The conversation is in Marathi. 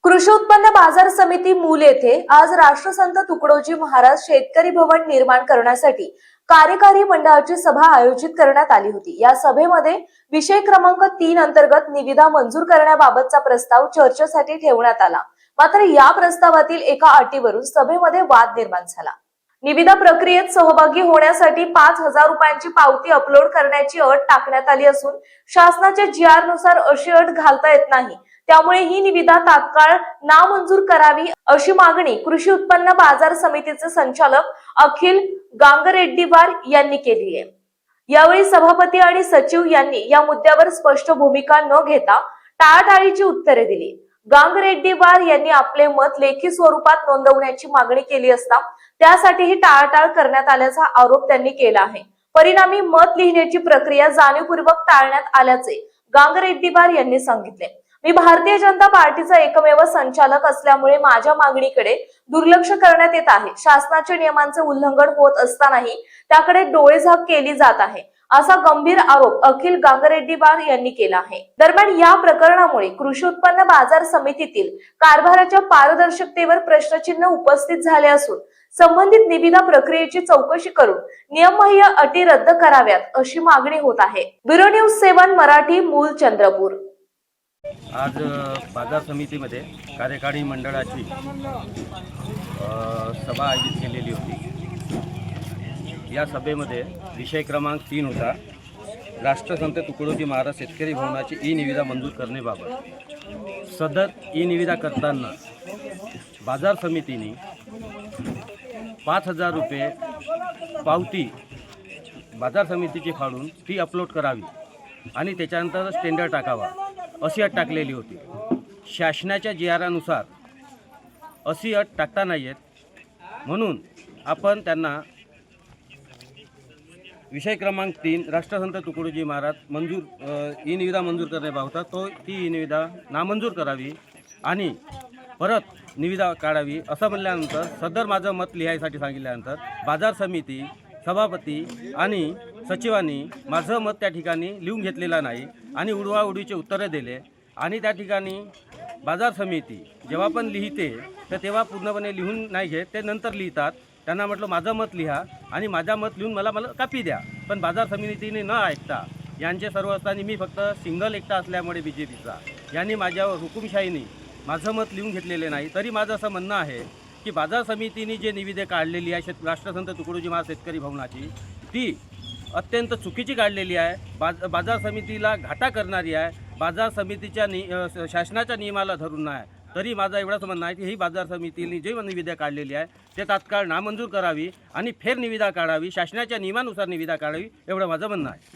कृषी उत्पन्न बाजार समिती मूल येथे आज राष्ट्रसंत तुकडोजी महाराज शेतकरी भवन निर्माण करण्यासाठी कार्यकारी मंडळाची सभा आयोजित करण्यात आली होती। या सभेमध्ये विषय क्रमांक 3 अंतर्गत निविदा मंजूर करण्याबाबतचा प्रस्ताव चर्चेसाठी ठेवण्यात आला। मात्र या प्रस्तावातील एका अटीवरून सभेमध्ये वाद निर्माण झाला। निविदा प्रक्रियेत सहभागी होण्यासाठी 5,000 रुपयांची पावती अपलोड करण्याची अट टाकण्यात आली असून शासनाच्या GR नुसार अशी अट घालता येत नाही। त्यामुळे ही निविदा तात्काळ नामंजूर करावी अशी मागणी कृषी उत्पन्न बाजार समितीचे संचालक अखिल गांगरेड्डीवार यांनी केली आहे। यावेळी सभापती आणि सचिव यांनी या मुद्द्यावर स्पष्ट भूमिका न घेता टाळाटाळीची उत्तरे दिली। गांगरेड्डीवार यांनी आपले मत लेखी स्वरूपात नोंदवण्याची मागणी केली असता त्यासाठीही टाळाटाळ करण्यात आल्याचा आरोप त्यांनी केला आहे। परिणामी मत लिहिण्याची प्रक्रिया जाणीवपूर्वक टाळण्यात आल्याचे गांगरेड्डीवार यांनी सांगितले। मी भारतीय जनता पार्टीचा एकमेव संचालक असल्यामुळे माझ्या मागणीकडे दुर्लक्ष करण्यात येत आहे। शासनाच्या नियमांचे उल्लंघन होत असतानाही त्याकडे डोळेझाक केली जात आहे, असा गंभीर आरोप अखिल गांगरेड्डीवार यांनी केला आहे। दरम्यान या प्रकरणामुळे कृषी उत्पन्न बाजार समितीतील कारभाराच्या पारदर्शकतेवर प्रश्नचिन्ह उपस्थित झाले असून संबंधित निविदा प्रक्रियेची चौकशी करून नियमबाह्य अटी रद्द कराव्यात अशी मागणी होत आहे। ब्युरो न्यूज 7 मराठी, मूल चंद्रपूर। आज बाजार समितीमध्ये कार्यकारी मंडळाची सभा आयोजित केलेली होती। या सभेमध्ये विषय क्रमांक 3 होता, राष्ट्रसंत तुकडोजी महाराज शेतकरी भवनाची ई निविदा मंजूर करण्याबाबत। सदर ई निविदा करताना बाजार समितीने 5,000 रुपये पावती बाजार समितीची फाडून ती अपलोड करावी आणि त्याच्यानंतर टेंडर टाकावा अशी अट टाकलेली होती। शासनाच्या GR नुसार अशी अट टाकता नाही येत, म्हणून आपण त्यांना विषय क्रमांक 3 राष्ट्रसंत तुकडोजी महाराज ई निविदा मंजूर करण्याबाबत ती ई निविदा नामंजूर करावी आणि परत निविदा काढावी असं म्हणल्यानंतर सदर माझं मत लिहायसाठी सांगितल्यानंतर बाजार समिती सभापती आणि सचिवांनी माझं मत त्या ठिकाणी लिहून घेतलेलं नाही आणि उडवाउडवीचे उत्तरं दिले। आणि त्या ठिकाणी बाजार समिती जेव्हा पण लिहिते तर तेव्हा पूर्णपणे लिहून नाही घेत, ते नंतर लिहितात। त्यांना म्हटलं माझं मत लिहा आणि माझं मत लिहून मला कापी द्या, पण बाजार समितीने न ऐकता यांचे सर्व असताना मी फक्त सिंगल एकटा असल्यामुळे BJPचा यांनी माझ्यावर हुकुमशाहीने माझं मत लिहून घेतलेले नाही। तरी माझं असं म्हणणं आहे की बाजार समितीने जे निविदे काढलेली आहे राष्ट्रसंत तुकडोजी महाराज शेतकरी भवनाची, ती अत्यंत चुकीची काढलेली आहे, बाजार समितीला घाटा करणारी आहे, बाजार समितीच्या शासनाच्या नियमाला धरून नाही। तरी माझं एवढंच म्हणणं आहे की ही बाजार समितीने जे निविदा काढलेली आहे ते तात्काळ नामंजूर करावी आणि फेर निविदा काढावी, शासनाच्या नियमानुसार निविदा काढावी, एवढं माझं म्हणणं आहे।